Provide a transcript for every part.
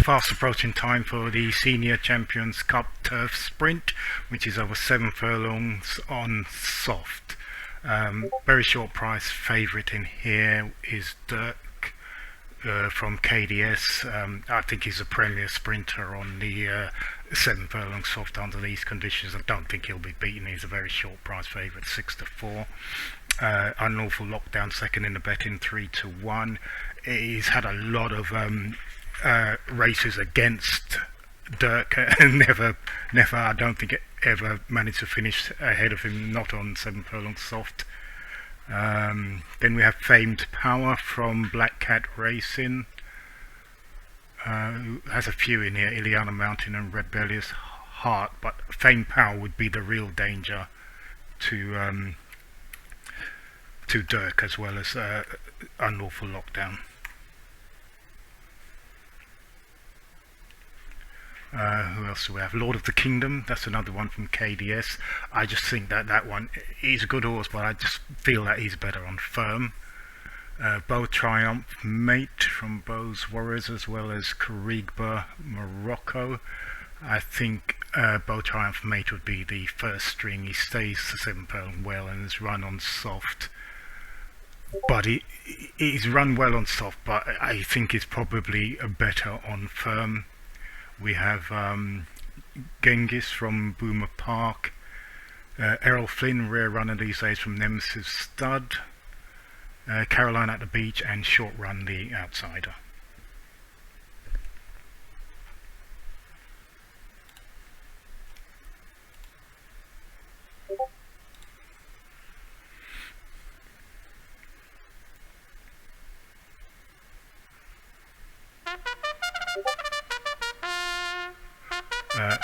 Fast approaching time for the Senior Champions Cup Turf Sprint, which is over 7 furlongs on soft. Very short price. Favourite in here is Dirk from KDS. I think he's a premier sprinter on the 7 furlong soft under these conditions. I don't think he'll be beaten. He's a very short price favourite, 6-4. Unlawful Lockdown second in the betting, 3-1. He's had a lot of races against Dirk and never I don't think it ever managed to finish ahead of him, not on 7 furlong soft. Then we have Famed Power from Black Cat Racing, who has a few in here, Ileana Mountain and Rebellious Heart, but Famed Power would be the real danger to Dirk, as well as Unlawful Lockdown. Who else do we have? Lord of the Kingdom, that's another one from KDS. I just think that one, he's a good horse, but I just feel that he's better on firm. Beau Triumph Mate from Beau's Warriors, as well as Carigba Morocco. I think Beau Triumph Mate would be the first string. He stays to 7 furlong well and is run on soft. But he's run well on soft, but I think he's probably better on firm. We have Genghis from Boomer Park, Errol Flynn, rare runner these days from Nemesis Stud, Caroline at the Beach, and Short Run the Outsider.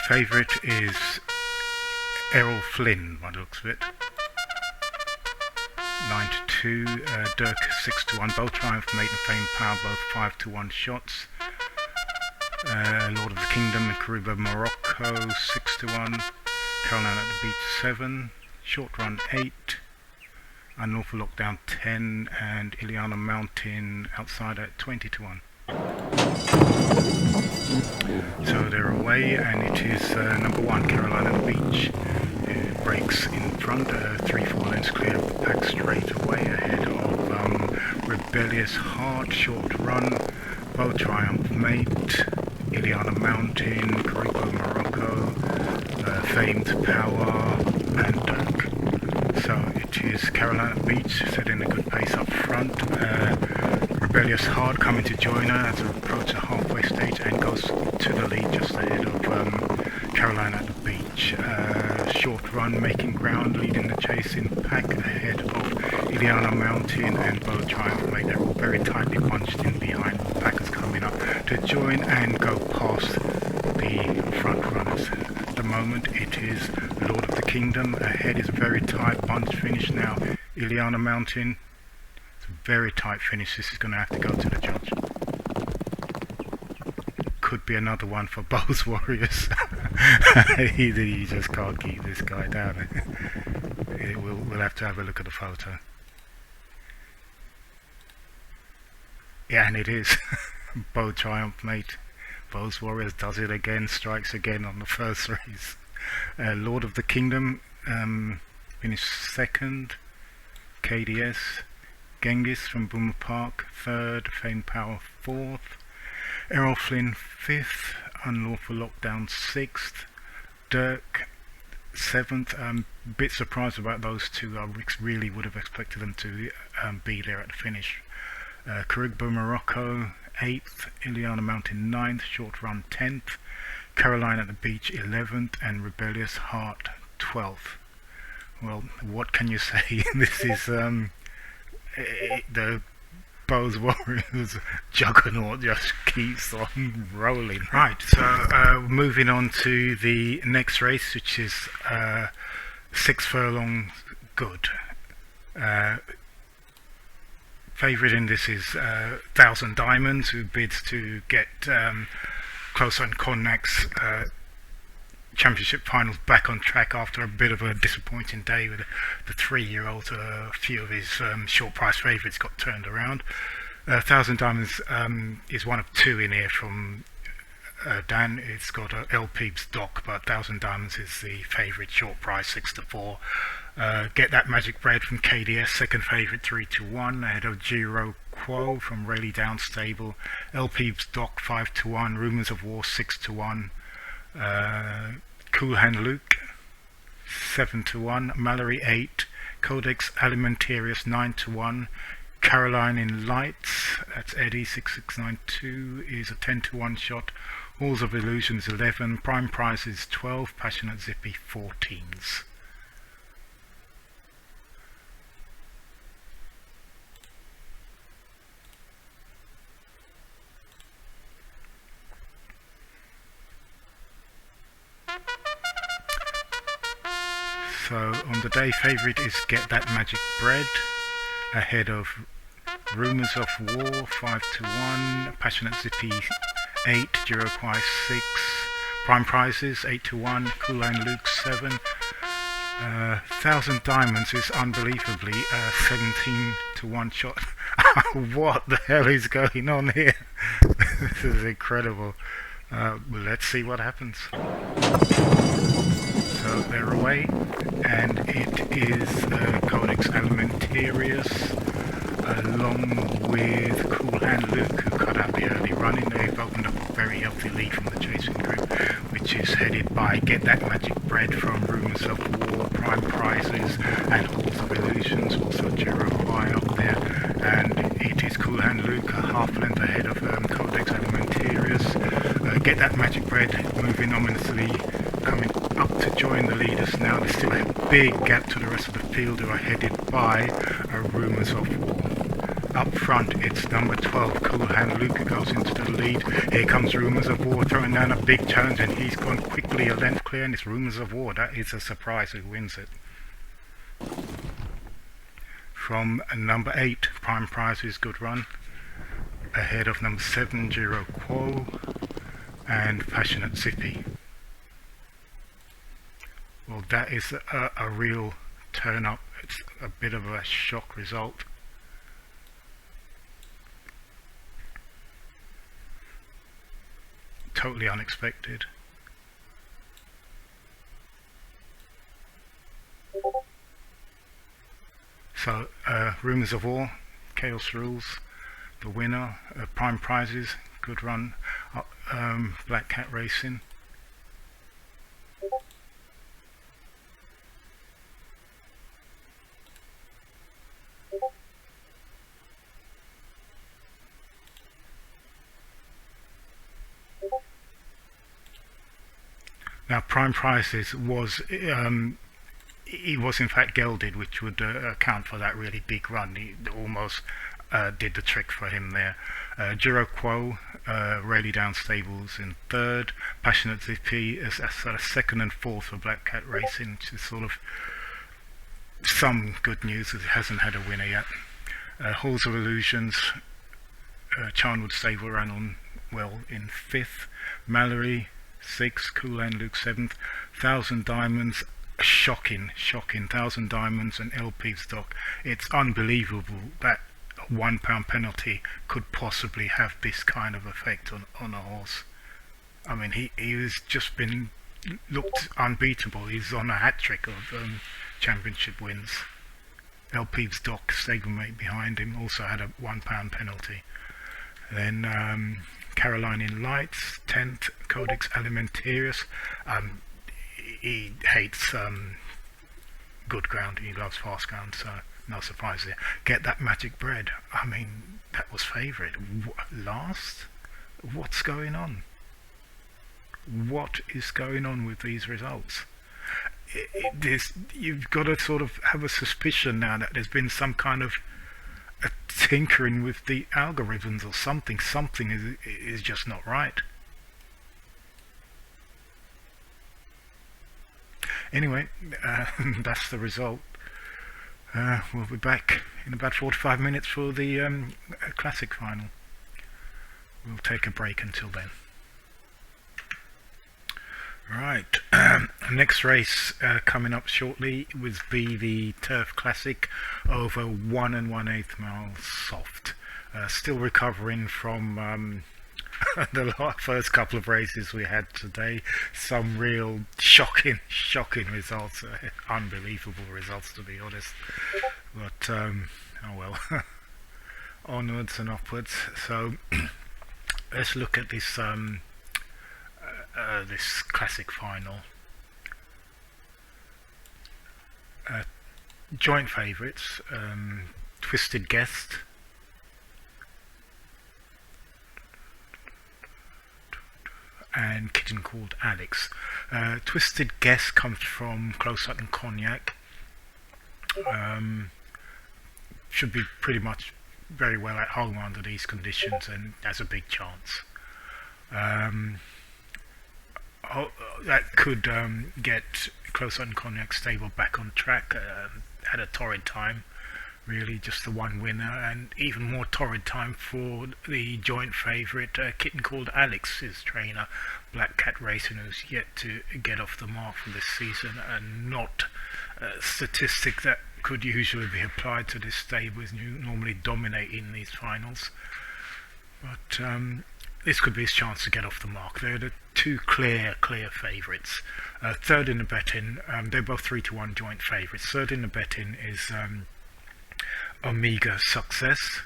Favourite is Errol Flynn, by the looks of it. 9-2, Dirk 6-1, Beau Triumph, Mate and Fame Power, both 5-1 shots. Lord of the Kingdom and Caribou Morocco 6-1, Caroline at the Beach 7, Short Run 8, Unlawful Lockdown 10, and Ileana Mountain Outsider at 20-1. So they're away, and it is number 1, Carolina at the Beach. It breaks in front, 3-4 lengths clear of the pack straight away, ahead of Rebellious Heart, Short Run, Beau Triumph Mate, Ileana Mountain, Caribou Morocco, Famed Power, and Dirk. So it is Carolina at the Beach, setting a good pace up front. Rebellious Heart coming to join her as it approaches the halfway stage and goes to the lead just ahead of Caroline at the Beach. Short Run making ground, leading the chase in pack ahead of Ileana Mountain and Beau Triumph Mate. They're all very tightly bunched in behind. The pack is coming up to join and go past the front runners. At the moment it is Lord of the Kingdom. Ahead is a very tight bunch finish now. Ileana Mountain. Very tight finish. This is going to have to go to the judge. Could be another one for Beau's Warriors. he just can't keep this guy down. We'll have to have a look at the photo. Yeah, and it is. Beau Triumph Mate. Beau's Warriors does it again, strikes again on the first race. Lord of the Kingdom finished second. KDS. Genghis from Boomer Park 3rd, Fame Power 4th, Errol Flynn 5th, Unlawful Lockdown 6th, Dirk 7th. Bit surprised about those two. I really would have expected them to be there at the finish. Carigba Morocco 8th, Ileana Mountain 9th, Short Run 10th, Caroline at the Beach 11th, and Rebellious Heart 12th. Well, what can you say? This is the Beau's Warriors juggernaut just keeps on rolling. Right, so moving on to the next race, which is 6 furlongs good. Favourite in this is 1000 Diamonds, who bids to get Close on Connacht's Championship Finals back on track after a bit of a disappointing day with the 3-year-old. A few of his short price favourites got turned around. 1000 Diamonds is one of two in here from Dan. It's got LP's Doc, but 1000 Diamonds is the favourite short price 6-4. Get That Magic Bread from KDS, second favourite 3-1, ahead of Giro Quo from Rayleigh Down Stable. LP's Doc 5-1, Rumours of War 6-1. Cool Hand Luke 7-1, Mallory 8, Codex Alimentarius 9-1, Caroline in Lights, that's Eddie 6692, is a 10-1 shot. Halls of Illusions 11, Prime Prizes 12, Passionate Zippy 14s. So on the day, favourite is Get That Magic Bread, ahead of Rumours of War 5-1, Passionate Zippy 8, Giroquai 6, Prime Prizes 8-1, Cool and Luke 7. 1000 Diamonds is unbelievably a 17-1 shot. What the hell is going on here? This is incredible. Let's see what happens. So they're away, and it is Codex Alimentarius along with Cool Hand Luke, who cut out the early running. They've opened up a very healthy lead from the chasing group, which is headed by Get That Magic Bread from Rumours of War, Prime Prizes, and Halls of Illusions, also Giroquai up there. And it is Cool Hand Luke, a half length ahead of Codex Alimentarius. Get That Magic Bread moving ominously, coming up to join the leaders now. There's still a big gap to the rest of the field, who are headed by Rumours of War. Up front, it's number 12, Cool Hand Luke, who goes into the lead. Here comes Rumours of War, throwing down a big challenge, and he's gone quickly a length clear, and it's Rumours of War. That is a surprise who wins it. From number 8, Prime Prizes, good run, ahead of number 7, Giro Quo, and Passionate Zippy. Well, that is a real turn up. It's a bit of a shock result. Totally unexpected. So, Rumours of War, Chaos Rules, the winner. Prime Prizes, good run. Black Cat Racing. Now, Prime Prizes was he was in fact gelded, which would account for that really big run. He almost did the trick for him there. Giro Quo, Rayleigh Down Stables in third. Passionate Zippy is sort of second and fourth for Black Cat Racing, which is sort of some good news, as it hasn't had a winner yet. Halls of Illusions, Charnwood Stable ran on well in fifth. Mallory 6th, Cool and Luke 7th. 1000 Diamonds, shocking. 1000 Diamonds and LP's Doc. It's unbelievable that a £1 penalty could possibly have this kind of effect on a horse. I mean, he has just looked unbeatable. He's on a hat-trick of championship wins. LP's Doc, stablemate behind him, also had a £1 penalty. Then Caroline in Lights, 10th, Codex Alimentarius. He hates good ground, he loves fast ground, so no surprise there. Get That Magic Bread, I mean, that was favourite. Last? What's going on? What is going on with these results? You've got to sort of have a suspicion now that there's been some kind of a tinkering with the algorithms or something. Something is just not right. Anyway, that's the result. We'll be back in about 45 minutes for the classic final. We'll take a break until then. Right, next race coming up shortly would be the Turf Classic over 1 1/8 miles soft. Still recovering from the first couple of races we had today. Some real shocking results, unbelievable results to be honest. But oh well, onwards and upwards. So let's look at this classic final. Joint favourites, Twisted Guest, and Kitten Called Alex. Twisted Guest comes from Close Hutton Cognac. Should be pretty much very well at home under these conditions and has a big chance. That could get Close Hutton Cognac stable back on track. Had a torrid time, really, just the one winner, and even more torrid time for the joint favourite Kitten Called Alex, his trainer, Black Cat Racing, who's yet to get off the mark for this season, and not a statistic that could usually be applied to this stable, is normally dominating these finals. But this could be his chance to get off the mark. They're the two clear favourites. Third in the betting, they're both 3-1 joint favourites. Third in the betting is Omega Success.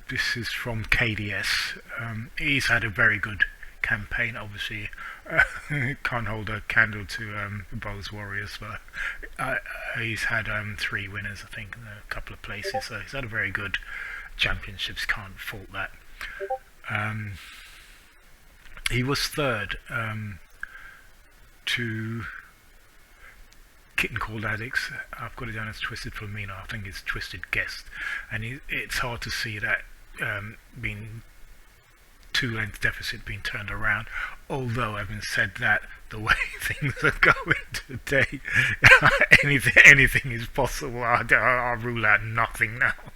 This is from KDS. He's had a very good campaign, obviously. Can't hold a candle to Bowes Warriors, but he's had 3 winners, I think, in a couple of places, so he's had a very good championships, can't fault that. He was third to Kitten Called Alex. I've got it down as Twisted Flamino. I think it's Twisted Guest, and it's hard to see that being 2-length deficit being turned around. Although, having said that, the way things are going today, anything is possible. I rule out nothing now.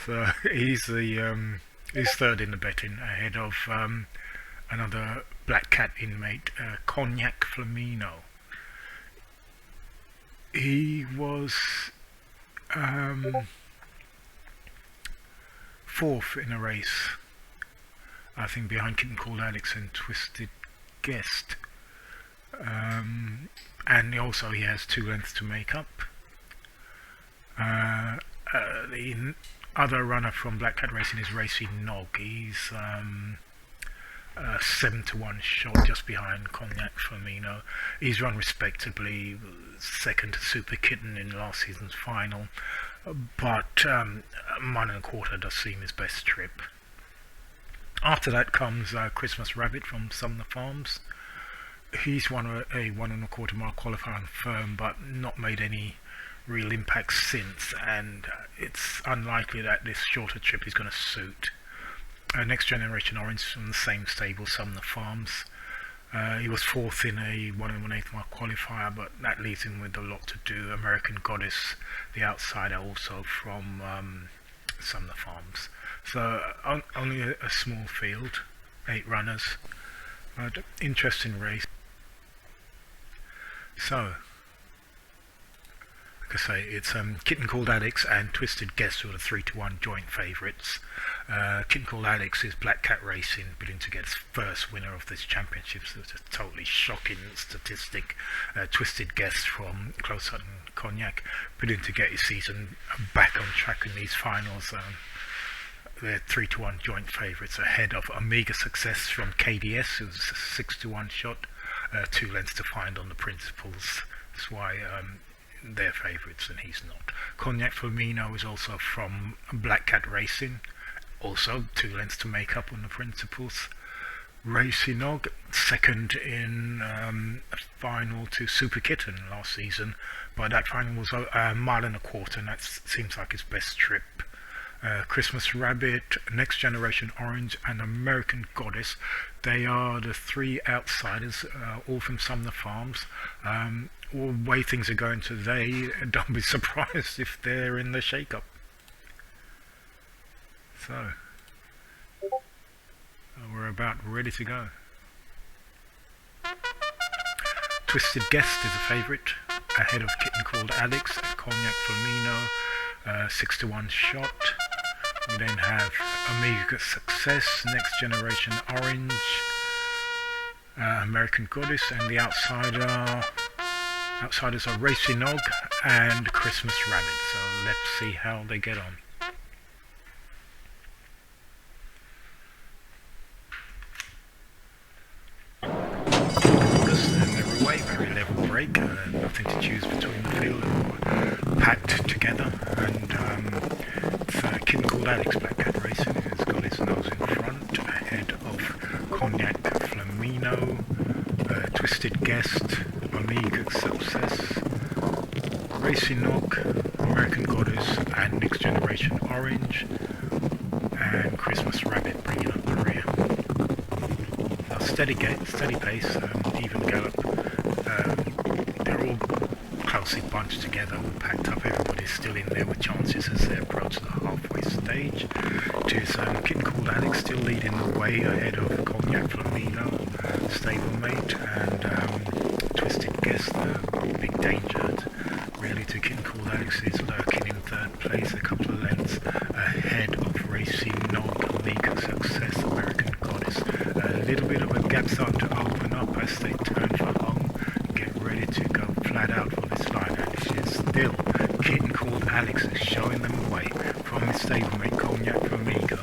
So he's third in the betting, ahead of another Black Cat inmate, Cognac Flamino. He was fourth in a race, I think, behind Kitten Called Alex and Twisted Guest. And also he has 2 lengths to make up. The other runner from Black Cat Racing is Racing Nog. He's 7-1 shot, just behind Cognac Flamino. He's run respectably, second to Super Kitten in last season's final, but 1 1/4 does seem his best trip. After that comes Christmas Rabbit from Sumner Farms. He's won a 1 1/4 mile qualifying firm, but not made any real impact since, and it's unlikely that this shorter trip is going to suit. Next Generation Orange from the same stable, Sumner Farms. He was fourth in a 1 1/8 mile qualifier, but that leaves him with a lot to do. American Goddess, the outsider, also from Sumner Farms. So only a small field, 8 runners, but interesting race. So, like I say, it's Kitten Called Alex and Twisted Guest who are the 3-1 joint favourites. Kitten Called Alex is Black Cat Racing, bidding to get its first winner of this championship, so it's a totally shocking statistic. Twisted Guest from Close Hutton Cognac, bidding to get his season back on track in these finals. They're 3-1 joint favourites, ahead of Omega Success from KDS, who's a 6-1 shot, 2 lengths to find on the principals. That's why they're favourites and he's not. Cognac Flamino is also from Black Cat Racing, also 2 lengths to make up on the principals. Racing Nog, second in a final to Super Kitten last season, but that final was a 1 1/4 miles, and that seems like his best trip. Christmas Rabbit, Next Generation Orange, and American Goddess, they are the 3 outsiders, all from Sumner Farms. The way things are going today, don't be surprised if they're in the shake-up. So, we're about ready to go. Twisted Guest is a favourite, ahead of Kitten Called Alex, Cognac Flamino, 6-1 shot. We then have Omega Success, Next Generation Orange, American Goddess, and the outsiders are Racy Nog and Christmas Rabbit. So let's see how they get on. And they're away, very level break, nothing to choose between the field, packed together, and it's Kitten Called Alex Black Cat Racing, who's got his nose in front, ahead of Cognac Flamino, Twisted Guest, Omega Success, Racy Nog, American Goddess, and Next Generation Orange, and Christmas Rabbit bringing up the rear. Steady pace, even gallop. They're all closely bunched together, all packed up. Everybody's still in there with chances as they approach the halfway stage. There's Kitten Called Alex still leading the way ahead of Cognac Flamino, stablemate, and Twisted Guest, the big danger. Really, to Kitten Called Alex is lurking in third place, a couple of lengths ahead of Racy Nog, Omega Success, American Goddess. A little bit of a gap starting to open up as they turn for home, get ready to go flat out for this line. And it's still Kitten Called Alex is showing them the way from his stablemate Cognac Flamingo.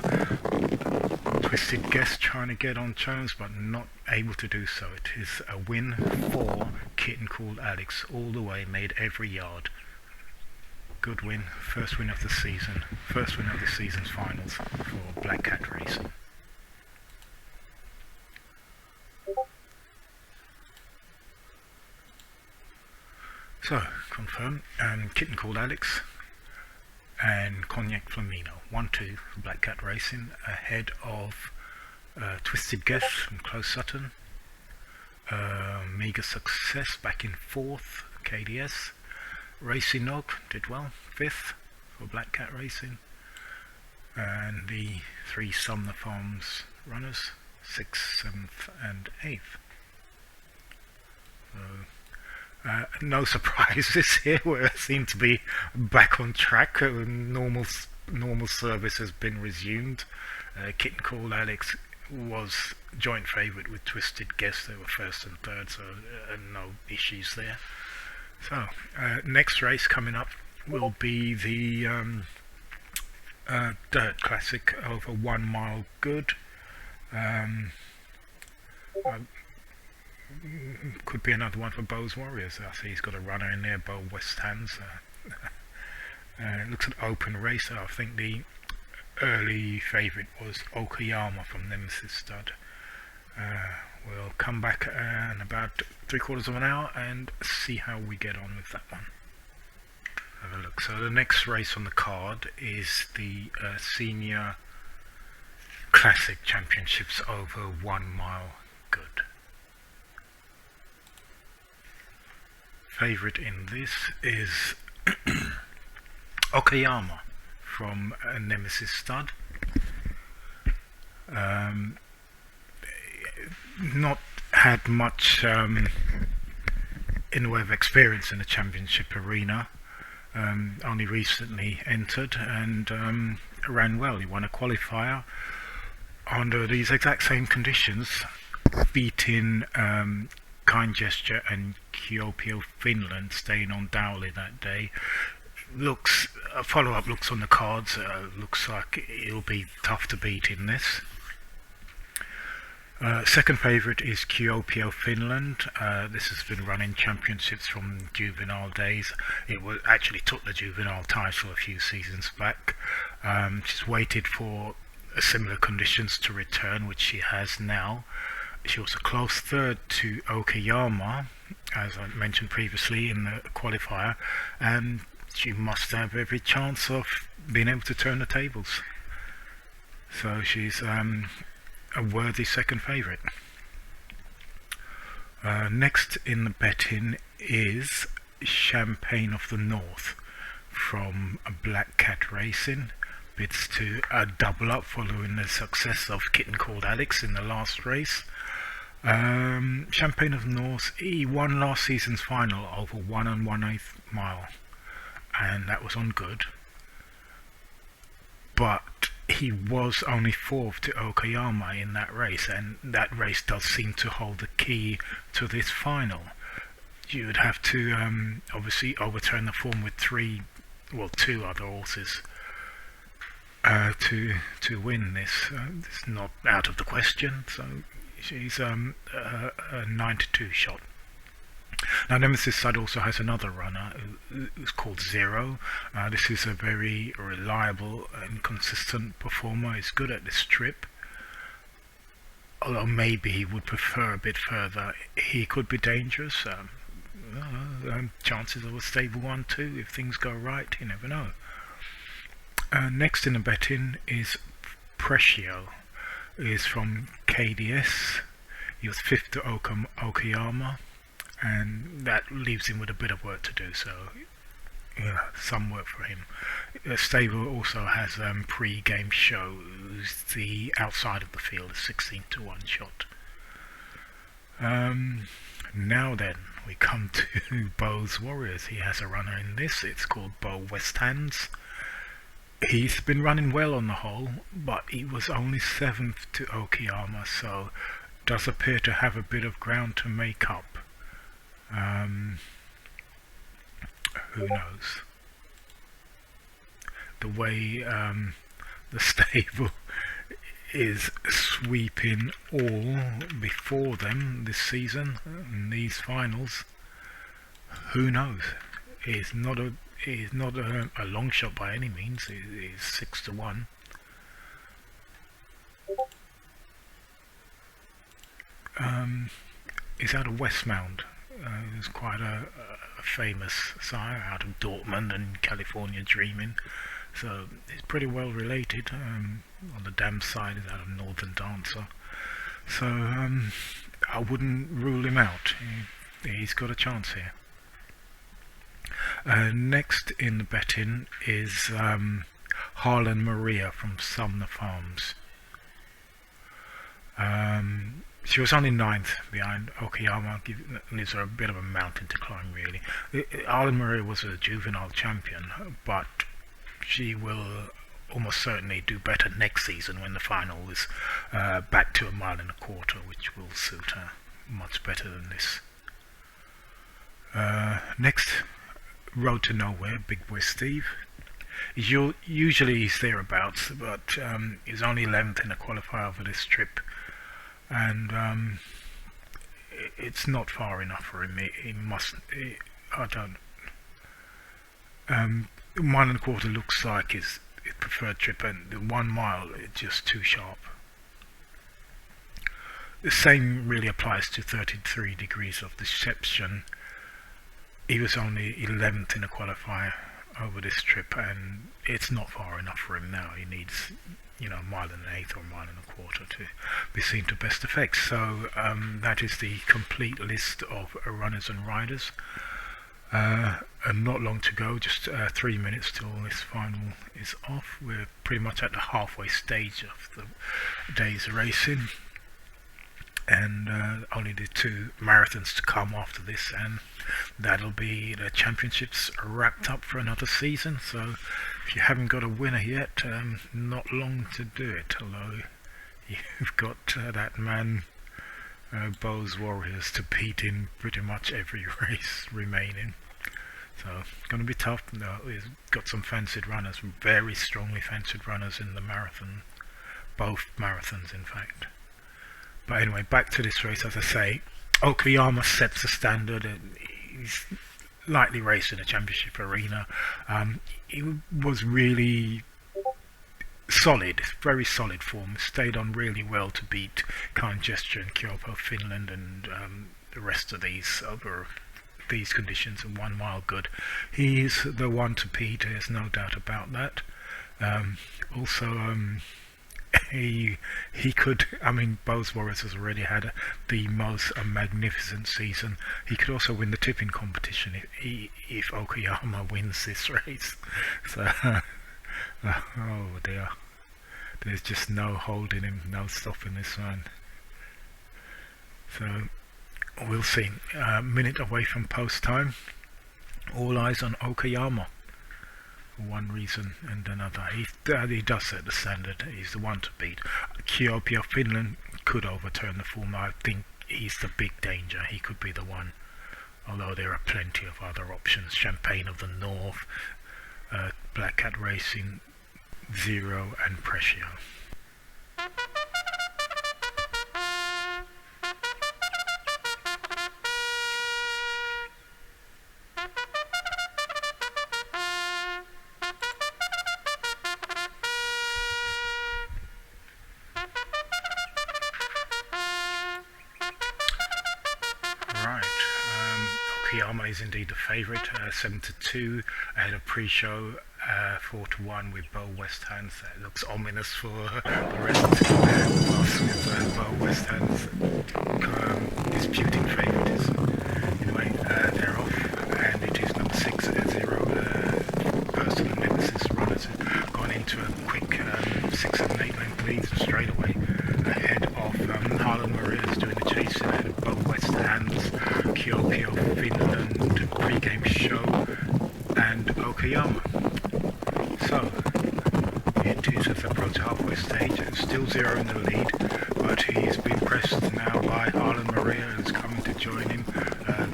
Twisted Guest trying to get on terms but not able to do so. It is a win for Kitten Called Alex, all the way, made every yard. Good win, first win of the season, first win of the season's finals for Black Cat Racing. So, confirm, Kitten Called Alex and Cognac Flamino, 1-2 for Black Cat Racing, ahead of Twisted Guest from Close Sutton, Mega Success back in 4th, KDS, Racy Nog did well, 5th for Black Cat Racing, and the 3 Sumner Farms runners, 6th, 7th and 8th. So, no surprises here. We seem to be back on track. Normal service has been resumed. Kitten Called Alex was joint favourite with Twisted Guest. They were 1st and 3rd, so no issues there. So next race coming up will be the Dirt Classic over 1 mile good. Could be another one for Bo's Warriors. I see he's got a runner in there, Bo West Hands. Looks an open race. I think the early favourite was Okayama from Nemesis Stud. We'll come back in about 3/4 of an hour and see how we get on with that one. Have a look. So the next race on the card is the Senior Classic Championships over 1 mile good. Favourite in this is Okayama from Nemesis Stud. Not had much in the way of experience in the championship arena. Only recently entered and ran well. He won a qualifier under these exact same conditions, beating Kind Gesture and Kuopio Finland, staying on Dowley that day. Looks follow-up looks on the cards. Looks like it'll be tough to beat in this. Second favourite is Kuopio Finland. This has been running championships from juvenile days. It was actually took the juvenile title a few seasons back. She's waited for similar conditions to return, which she has now. She was a close third to Okayama, as I mentioned previously in the qualifier, and she must have every chance of being able to turn the tables. So she's a worthy second favourite. Next in the betting is Champagne of the North from Black Cat Racing. Bids to double up following the success of Kitten Called Alex in the last race. Champagne of the North, he won last season's final over 1 1/8 mile, and that was on good. But he was only fourth to Okayama in that race, and that race does seem to hold the key to this final. You would have to obviously overturn the form with two other horses to win this. It's not out of the question. So she's a 9-2 shot. Now Nemesis side also has another runner who's called Zero. This is a very reliable and consistent performer. He's good at this trip. Although maybe he would prefer a bit further. He could be dangerous. Chances of a stable one too if things go right. You never know. Next in the betting is Precio. He is from KDS. He was fifth to Okayama, and that leaves him with a bit of work to do, so yeah, some work for him. Stable also has pre-game shows the outside of the field, a 16-1 shot. Now then, we come to Bo's Warriors. He has a runner in this. It's called Bo Westhands. He's been running well on the whole, but he was only 7th to Okayama, so does appear to have a bit of ground to make up. Who knows? The way the stable is sweeping all before them this season in these finals, who knows? It's not a long shot by any means. It's 6-1. It's out of Westmount. It's quite a famous sire out of Dortmund and California Dreaming, so it's pretty well related. On the dam side is out of Northern Dancer, so I wouldn't rule him out. He's got a chance here. Next in the betting is Harlan Maria from Sumner Farms. She was only 9th behind Okayama, gives her a bit of a mountain to climb really. Harlan Maria was a juvenile champion, but she will almost certainly do better next season when the final is back to 1.25 miles, which will suit her much better than this. Next, Road to Nowhere, Big Boy Steve. Usually he's thereabouts, but he's only 11th in a qualifier for this trip, and it's not far enough for him. He must. I don't. 1 1/4 looks like his preferred trip, and the 1 mile is just too sharp. The same really applies to 33 Degrees of Deception. He was only 11th in a qualifier over this trip, and it's not far enough for him now. He needs, 1.1 miles or 1.25 miles to be seen to best effect. So that is the complete list of runners and riders. And not long to go, just 3 minutes till this final is off. We're pretty much at the halfway stage of the day's racing, and only the 2 marathons to come after this, and that'll be the championships wrapped up for another season. So if you haven't got a winner yet, not long to do it, although you've got that man Bo's Warriors to beat in pretty much every race remaining. So it's going to be tough. We've got some fancied runners, very strongly fancied runners in the marathon, both marathons in fact. But anyway, back to this race. As I say, Okayama sets the standard. He's lightly raced in a championship arena. He was really solid, very solid form. Stayed on really well to beat Kind Gesture and Kyoto, Finland, and the rest of these over these conditions, and 1 mile good. He's the one to beat, there's no doubt about that. Also, he could, Bo's Warriors has already had the most magnificent season. He could also win the tipping competition if Okayama wins this race. So, oh dear, there's just no holding him, no stopping this man. So we'll see. A minute away from post time. All eyes on Okayama for one reason and another. He does set the standard. He's the one to beat. Kuopio, Finland could overturn the form. I think he's the big danger. He could be the one. Although there are plenty of other options. Champagne of the North, Black Cat Racing, Zero and Precio. Okayama is indeed the favourite, 7-2 ahead of pre-show, 4-1 with Bo West Hands. That looks ominous for the rest of us with Bo West Hands disputing favouritism. Anyway, they're off, and it is number 6 at 0. Personal nemesis runners have gone into a quick 6 and 8 length lead straight away ahead of Harlan Maria's doing the chase ahead of Bo West Hands, Kuopio, Finland, pre-game show, and Okayama. So, it is at the approach halfway stage, and still Zero in the lead, but he's been pressed now by Harlan Maria, who's coming to join him.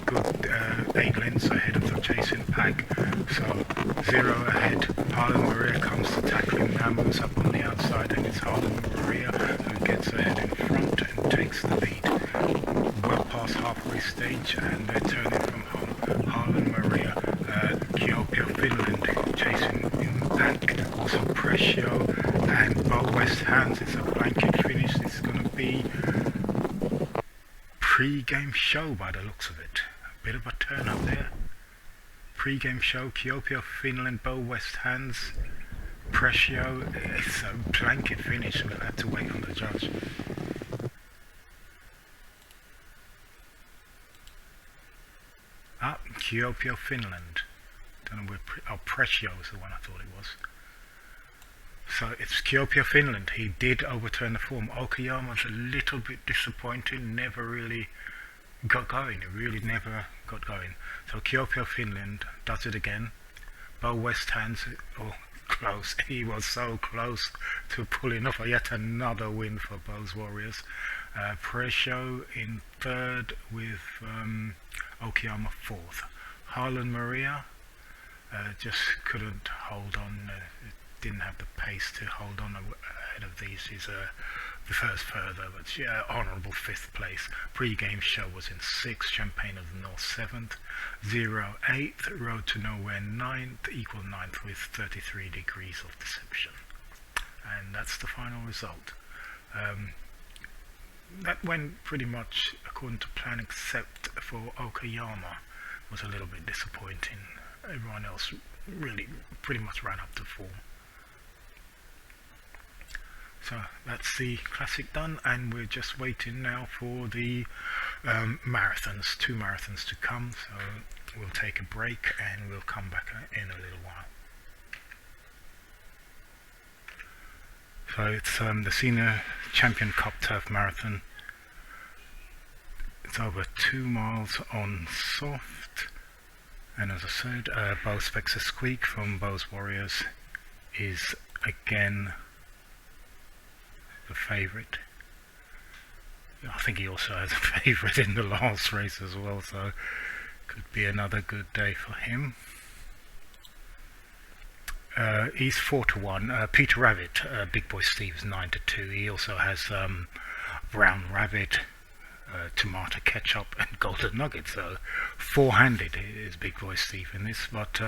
Good 8 lengths ahead of the chasing pack. So, Zero ahead, Harlan Maria comes to tackle him now, moves up on the outside, and it's Harlan Maria who gets ahead in front and takes the lead. Well past halfway stage, and they're turning from home. Harlan Maria, Kuopio, Finland chasing in back, also Precio and Bo West Hands. It's a blanket finish. This is going to be pre-game show by the looks of it. A bit of a turn up there. Pre-game show, Kuopio, Finland, Bo West Hands, Precio. It's a blanket finish. We'll have to wait on the judge. Kuopio, Finland. Don't know where Precio is the one I thought it was. So it's Kuopio, Finland. He did overturn the form. Okayama's a little bit disappointing. Never really got going. It really never got going. So Kuopio, Finland does it again. Bo West Hands. Oh, close. He was so close to pulling off yet another win for Bo's Warriors. Precio in third with Okayama fourth. Harlan Maria just couldn't hold on, didn't have the pace to hold on ahead of these. He's the first further, but yeah, honourable 5th place. Pre-game show was in 6th, Champagne of the North 7th, Zero 8th, Road to Nowhere 9th, equal 9th with 33 degrees of deception. And that's the final result. That went pretty much according to plan, except for Okayama. Was a little bit disappointing. Everyone else really pretty much ran up to form. So that's the classic done, and we're just waiting now for the marathons, 2 marathons to come. So we'll take a break and we'll come back in a little while. So it's the Senior Champion Cup Turf Marathon. It's over 2 miles on soft, and as I said, Bo Spexer Squeak from Bo's Warriors is again the favourite. I think he also has a favourite in the last race as well, so could be another good day for him. He's 4-1. Peter Rabbit, Big Boy Steve's 9-2. He also has Brown Rabbit, Tomato Ketchup and Golden Nugget, so 4-handed is Big Boy Steve in this, but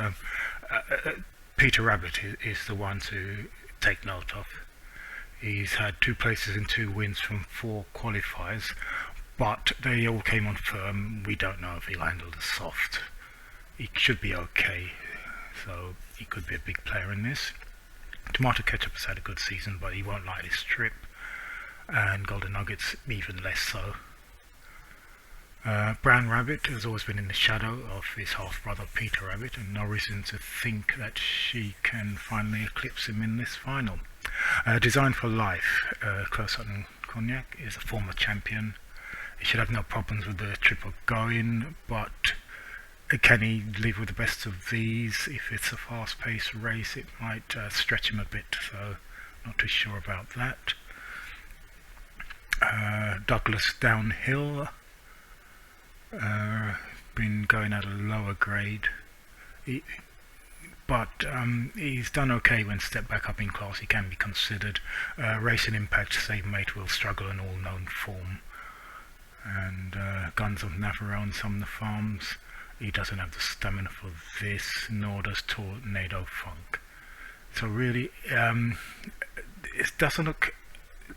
Peter Rabbit is the one to take note of. He's had 2 places and 2 wins from 4 qualifiers, but they all came on firm. We don't know if he'll handle the soft. He should be okay, so he could be a big player in this. Tomato Ketchup has had a good season, but he won't like this trip, and Golden Nuggets even less so. Brown Rabbit has always been in the shadow of his half-brother Peter Rabbit, and no reason to think that she can finally eclipse him in this final. Designed for Life, Close Up and Cognac is a former champion, He should have no problems with the triple going, but can he live with the best of these? If it's a fast-paced race, it might stretch him a bit, so not too sure about that. Douglas downhill, been going at a lower grade, but he's done okay when stepped back up in class. He can be considered. Racing Impact Stablemate will struggle in all known form, and Guns of Navarone, Sumner Farms, he doesn't have the stamina for this, nor does Tornado Funk. So really, it doesn't look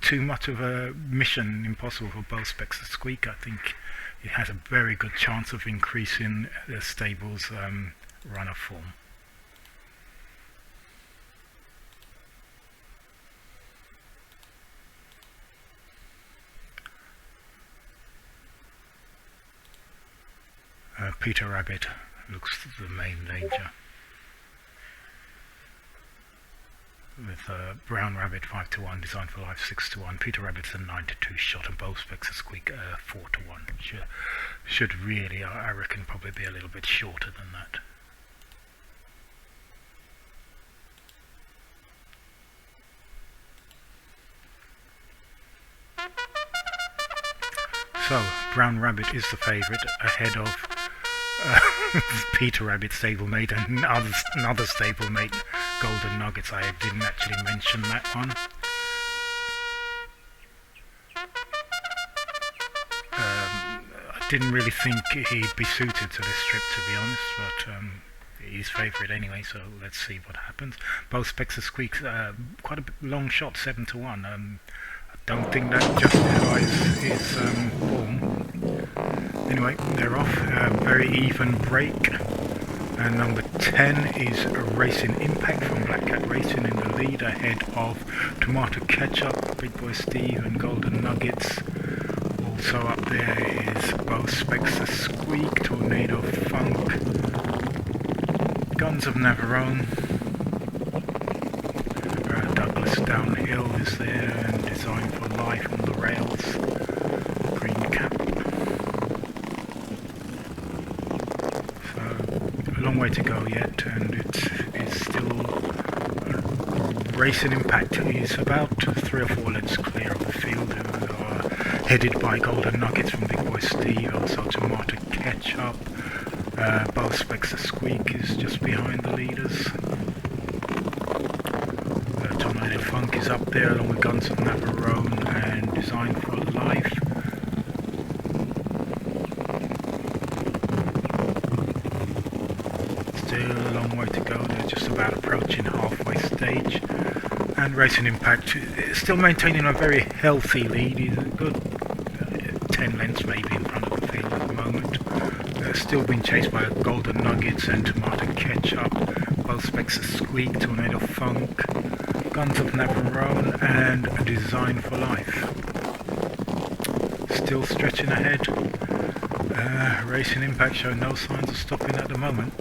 too much of a mission impossible for both Specs and Squeak. I think it has a very good chance of increasing the stable's runner form. Peter Rabbit looks the main danger, with Brown Rabbit 5-1, Designed for Life 6-1. Peter Rabbit's a 9-2 shot, and both Specs and Squeak 4-1. Should really, I reckon, probably be a little bit shorter than that. So Brown Rabbit is the favourite, ahead of Peter Rabbit stablemate and another stablemate, Golden Nuggets. I didn't actually mention that one. I didn't really think he'd be suited to this trip, to be honest, but he's favourite anyway, so let's see what happens. Both Specs and Squeaks, quite a long shot, 7-1. I don't think that justifies his form. Anyway, they're off. Very even break. And number 10 is Racing Impact from Black Cat Racing in the lead, ahead of Tomato Ketchup, Big Boy Steve and Golden Nuggets. Also up there is both Specs and Squeak, Tornado Funk, Guns of Navarone. Douglas Downhill is there, and Designed for Life on the rails. Green Cap. So a long way to go yet, and it is still Racing Impact is about 3 or 4 lengths clear of the field, who are headed by Golden Nuggets from Big Boy Steve, also Tomato Ketchup. Both Specs and Squeak is just behind the leaders. Tornado Funk is up there along with Guns of Navarone and Designed for Life. Still a long way to go, they're just about approaching halfway stage. And Racing Impact is still maintaining a very healthy lead. He's a good 10 lengths maybe in front of the field at the moment. Still being chased by Golden Nuggets and Tomato Ketchup. Both Specs and Squeak, Tornado Funk, Guns of Navarone and Designed for Life. Still stretching ahead. Racing Impact showing no signs of stopping at the moment.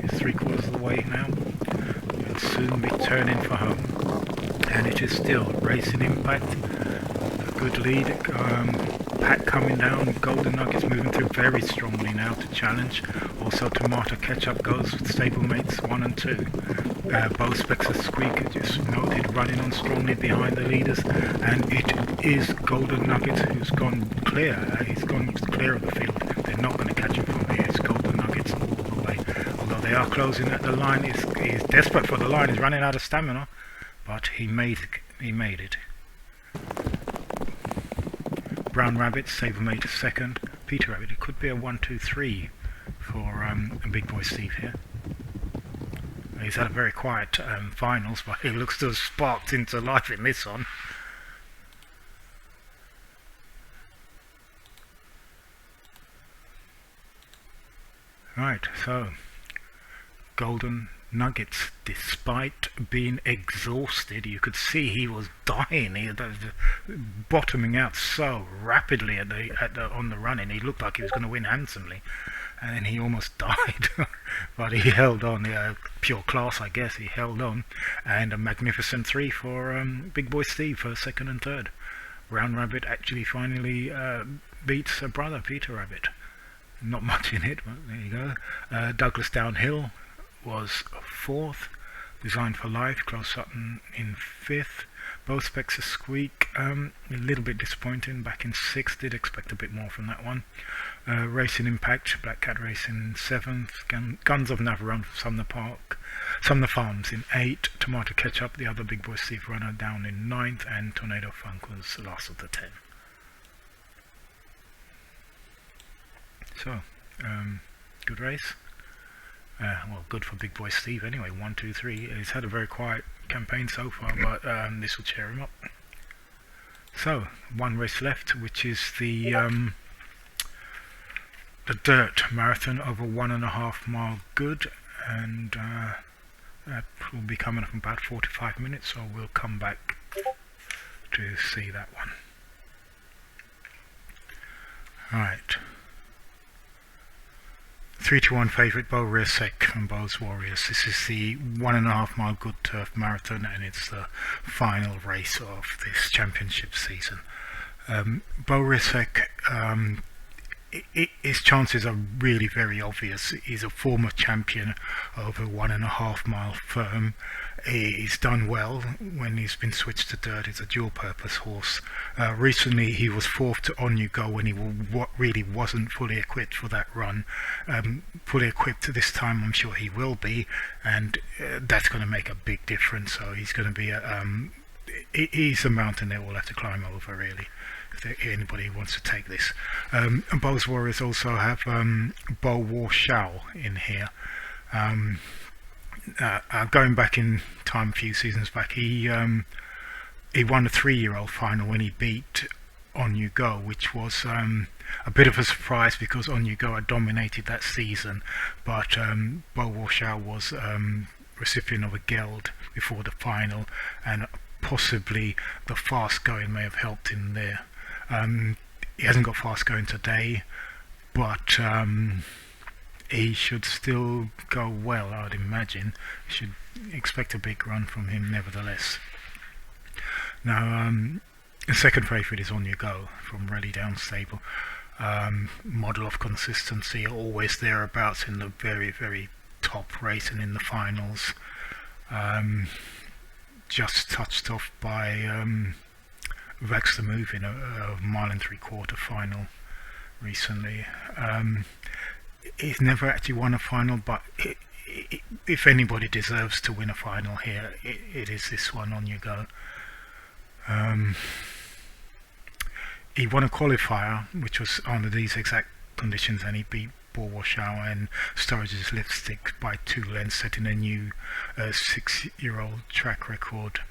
It's 3/4 of the way now. Will soon be turning for home. And it is still Racing Impact. A good lead. Pack coming down. Golden Nuggets moving through very strongly now to challenge. Also Tomato Ketchup goes with stablemates 1 and 2. Both Specs and Squeak just noted running on strongly behind the leaders, and it is Golden Nuggets who's gone clear. He's gone clear of the field. They're not going to catch him from here. It's Golden Nuggets all the way. Although they are closing at the line, he's desperate for the line. He's running out of stamina, but he made it. Brown Rabbit, Stablemate second. Peter Rabbit. It could be a 1-2-3 for Big Boy Steve here. He's had a very quiet finals, but he looks to have sparked into life in this one. Right, so Golden Nuggets, despite being exhausted, you could see he was dying. He was bottoming out so rapidly on the running. He looked like he was going to win handsomely, and then he almost died. But he held on. Pure class, I guess. He held on, and a magnificent 3 for Big Boy Steve for second and third. Brown Rabbit actually finally beats a brother, Peter Rabbit. Not much in it, but there you go. Douglas Downhill was 4th. Designed for Life, Close Sutton in 5th. Both Specs a Squeak, a little bit disappointing, back in 6th, did expect a bit more from that one. Racing Impact, Black Cat Racing 7th, Guns of Navarone from Sumner Farms in 8th, Tomato Ketchup, the other Big Boy Steve runner, down in 9th, and Tornado Funk was the last of the 10. So, good race. Well, good for Big Boy Steve anyway, 1, 2, 3. He's had a very quiet campaign so far, but this will cheer him up. So, one race left, which is the Dirt Marathon over 1.5 mile good, and that will be coming up in about 45 minutes, so we'll come back to see that one. Alright. 3-1 favourite, Bo Rearsek from Bo's Warriors. This is the 1.5 mile good turf marathon, and it's the final race of this championship season. Bo Rearsek, his chances are really very obvious. He's a former champion of a 1.5 mile firm. He's done well when he's been switched to dirt. It's a dual purpose horse. Recently he was 4th to On You Go when he really wasn't fully equipped for that run. Fully equipped this time, I'm sure he will be, and that's going to make a big difference. So he's going to be he's a mountain they will have to climb over, really, if anybody who wants to take this. And Bo's Warriors also have Bo War Shao in here. Going back in time a few seasons back, he won a 3-year-old final when he beat On You Go, which was a bit of a surprise because On You Go had dominated that season, but Bo War Shao was recipient of a geld before the final, and possibly the fast going may have helped him there. He hasn't got fast going today, but he should still go well, I'd imagine. You should expect a big run from him nevertheless. Now, the second favourite is On You Go from Rally Down Stable. Model of consistency, always thereabouts in the very, very top race and in the finals. Just touched off by Vax the Move in a 1 3/4 mile final recently. He's never actually won a final, but if anybody deserves to win a final here, it is this one, On You Go. He won a qualifier, which was under these exact conditions, and he beat Bo War Shao and Sturridge's Lipstick by 2 lengths, setting a new 6-year-old track record.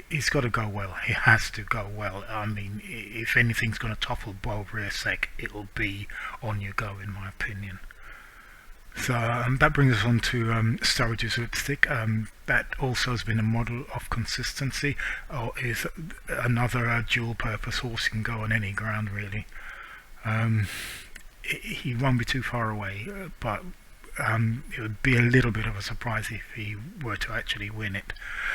He's got to go well. He has to go well. I mean, if anything's going to topple Bo Rearsek, it will be On You Go, in my opinion. So that brings us on to Sturridge's Lipstick. That also has been a model of consistency. Is another dual-purpose horse. He can go on any ground, really. He won't be too far away, but it would be a little bit of a surprise if he were to actually win it.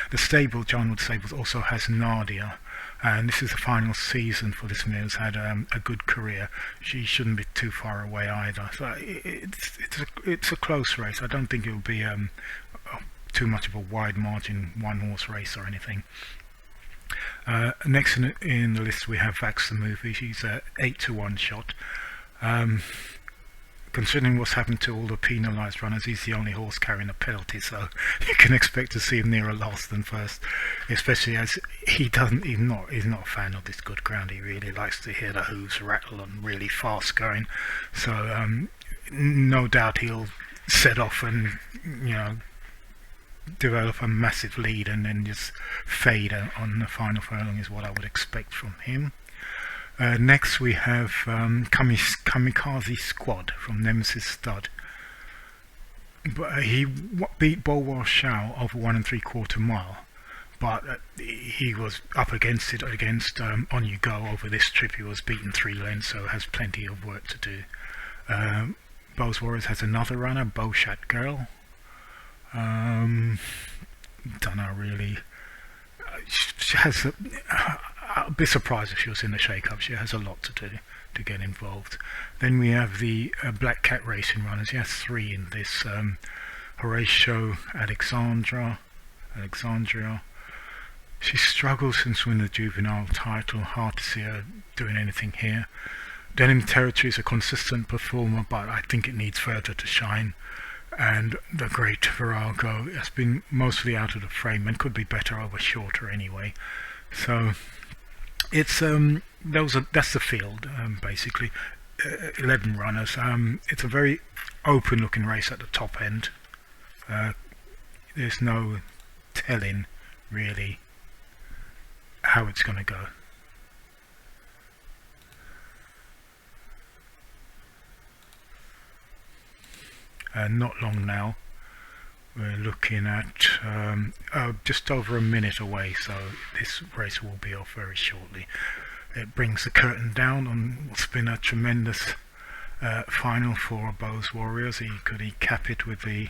The stable, John Wood Stables, also has Nadia, and this is the final season for this mare. Who's had a good career. She shouldn't be too far away either. So it's a close race. I don't think it will be too much of a wide margin one-horse race or anything. Next in the list we have Vax the Movie. She's a 8-1 shot. Considering what's happened to all the penalised runners, he's the only horse carrying a penalty, so you can expect to see him nearer last than first, especially as he's not a fan of this good ground. He really likes to hear the hooves rattle and really fast going, so no doubt he'll set off and, you know, develop a massive lead and then just fade on the final furlong is what I would expect from him. Next we have Kamikaze Squad from Nemesis Stud. But he beat Bo War Shao over 1 3/4 mile, but he was up against it against On You Go over this trip. He was beaten 3 lengths, so has plenty of work to do. Bo's Warriors has another runner, Bowshat Girl. Don't know really. She has I'd be surprised if she was in the shake-up. She has a lot to do to get involved. Then we have the Black Cat Racing runners. She has 3 in this. Horatio Alexandria. She struggles since winning the juvenile title. Hard to see her doing anything here. Denim Territory is a consistent performer, but I think it needs further to shine. And the Great Virago has been mostly out of the frame and could be better over shorter anyway. So it's that's the field basically. 11 runners. It's a very open-looking race at the top end. There's no telling really how it's going to go. Not long now. We're looking at just over a minute away, so this race will be off very shortly. It brings the curtain down on what's been a tremendous final for Bowes Warriors. Could he cap it with the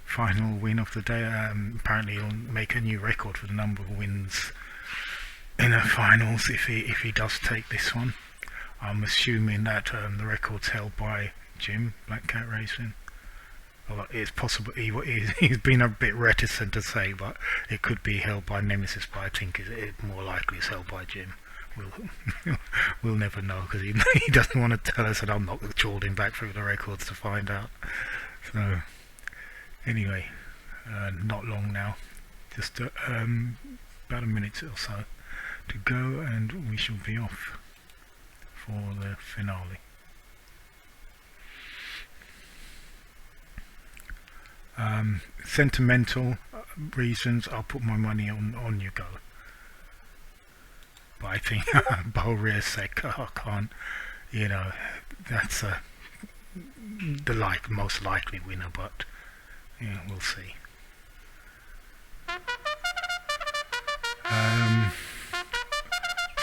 final win of the day? Apparently he'll make a new record for the number of wins in the finals if he does take this one. I'm assuming that the record's held by Jim, Black Cat Racing. Well, it's possible he's been a bit reticent to say, but it could be held by Nemesis, but I think it more likely is held by Jim. We'll never know, because he doesn't want to tell us, and I'm not trawling back through the records to find out. So anyway, not long now, just about a minute or so to go, and we shall be off for the finale. Sentimental reasons, I'll put my money on You Go. But I think Bow Sec, I can't, that's the most likely winner, but yeah, we'll see.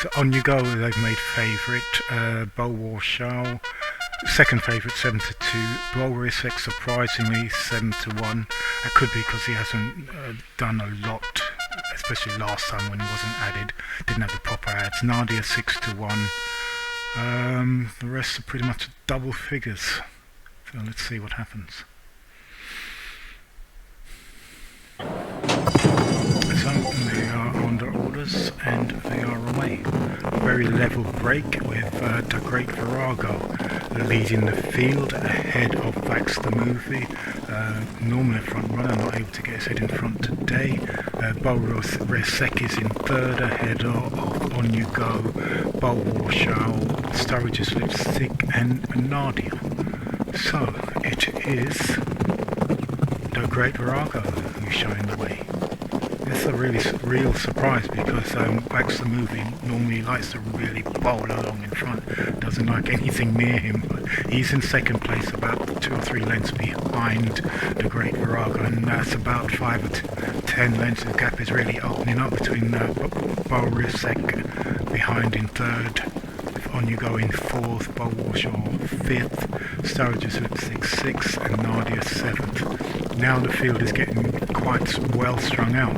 So On You Go, they've made favourite, Bow Warshall. Second favourite 7-2. Bow Sec surprisingly 7-1. That could be because he hasn't done a lot, especially last time when he wasn't added. Didn't have the proper ads. Nadia 6-1. The rest are pretty much double figures. So let's see what happens. So they are under orders and they are away. A very level break with the Great Virago leading the field ahead of Vax the Movie. Normally a front runner, not able to get his head in front today. Bow Sec is in third ahead of On You Go, Bow Warshall, Sturridge's Lipstick and Nadia. So it is the Great Virago who's showing the way. It's a real surprise because Wax the Movie normally likes to really bowl along in front, doesn't like anything near him, but he's in second place, about 2 or 3 lengths behind the Great Virago, and that's about 5 or 10 lengths. The gap is really opening up between Bow Sec behind in third, On You Go in fourth, Bow Warshall fifth, Sturridge's Lipstick sixth and Nadia seventh. Now the field is getting quite well strung out,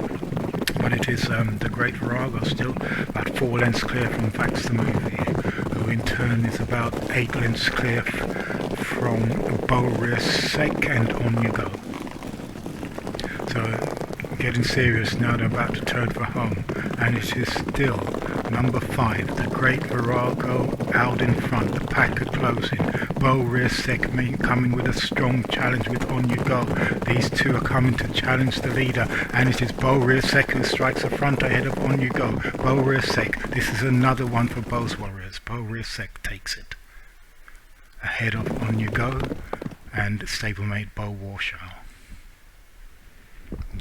but it is the Great Virago still about 4 lengths clear from Vax the Movie, who in turn is about 8 lengths clear from Bow Sec and On You Go. So getting serious now, they're about to turn for home, and it is still number 5, the Great Virago out in front. The pack are closing. Bow Sec coming with a strong challenge with On You Go. These two are coming to challenge the leader, and it is Bow Sec who strikes the front ahead of On You Go. Bow Sec, this is another one for Bowes Warriors. Bow Sec takes it ahead of On You Go and stablemate Bow Warshall.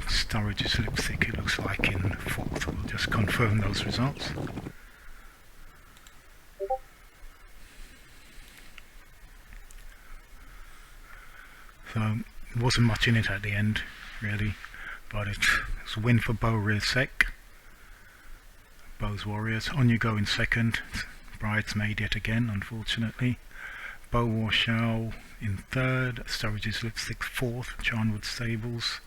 Sturridge's Lipstick, it looks like, in fourth. We'll just confirm those results. So there wasn't much in it at the end, really, but it's a win for Bow Sec. Bowes Warriors. On You Go in second. Bridesmaid yet again, unfortunately. Bow Warshall in third. Sturridge's Lipstick fourth, Charnwood Stables.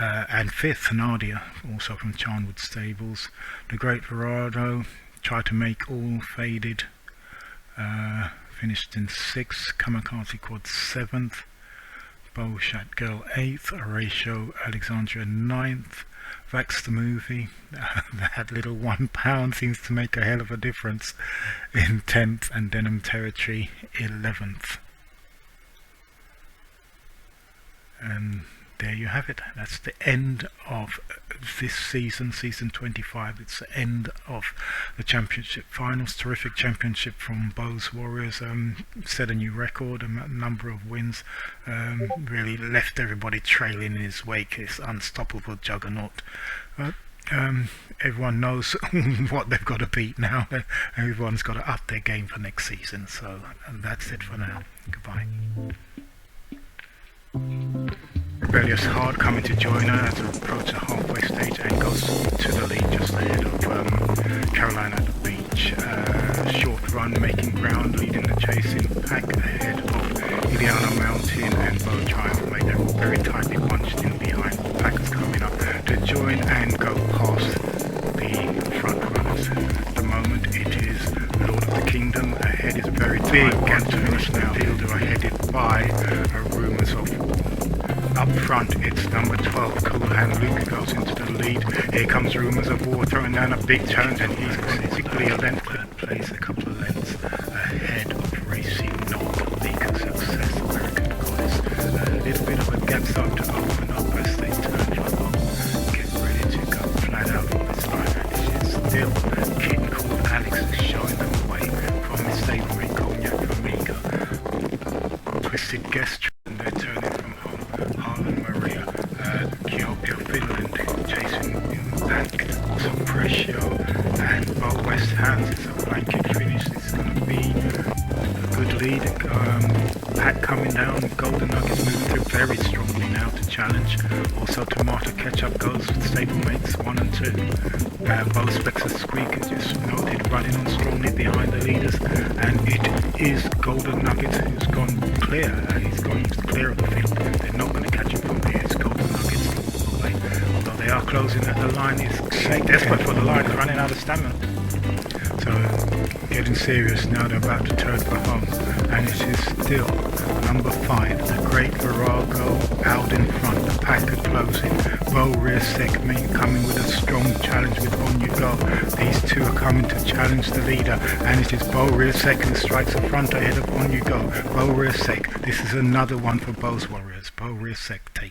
And fifth, Nadia, also from Charnwood Stables. The Great Virago tried to make all faded. Finished in 6th, Kamikaze Quad 7th, Bowshat Girl 8th, Horatio Alexandria 9th, Vax the Movie, that little £1 seems to make a hell of a difference, in 10th, and Denim Territory 11th. And there you have it. That's the end of this season, season 25. It's the end of the championship finals. Terrific championship from Bows Warriors. Set a new record, a number of wins. Really left everybody trailing in his wake. This unstoppable juggernaut. Everyone knows what they've got to beat now. Everyone's got to up their game for next season. So that's it for now. Goodbye. Rebellious Hard coming to join her as they approach the halfway stage and goes to the lead just ahead of Carolina at the beach. Short run making ground, leading the chasing pack ahead of Iliana Mountain and Bow Triumph. Made them very tightly bunched in behind. Packers coming up to join and go past the front runners. At the moment it is Lord of the Kingdom. Ahead is a very big gap to finish now. Fielder are headed by rumours of. Up front, it's number 12, Cool Hand Luke goes into the lead. Here comes Rumours of War, throwing down a big challenge, and he's quickly a length. Third place, a couple of lengths ahead of Racing North, Big Success, American Goddess. A little bit of a gap start to open up as they turn for home. Get ready to go flat out for this line, and this is still Kitten called Alex is showing them the way from his stablery Cognac Amiga. Twisted Guest, and they're turning from home. Harlan Maria, Kyopia, Finland, chasing back, Suppressio, and Bow West Hands. It's a blanket finish. This is going to be a good lead. Pat coming down, Golden Nuggets moving through very strongly now to challenge. Also Tomato Ketchup goes with stablemates 1 and 2. Bow Spexer Squeak just noted running on strongly behind the leaders, and it is Golden Nuggets who's gone clear. He's gone clear of the field. They're not going to catch him from here. It's Golden Nuggets all the way. Although they are closing at the line, is desperate for the line, running out of stamina. So getting serious now, they're about to turn for home, and it is still number 5, the Great Virago out in front, the pack are closing. Bow Rear Sec coming with a strong challenge with On You Go. These two are coming to challenge the leader, and it is Bow Rear Sec who strikes the front ahead of On You Go. Bow Rear Sec, this is another one for Bows Warriors. Bow Rear Sec take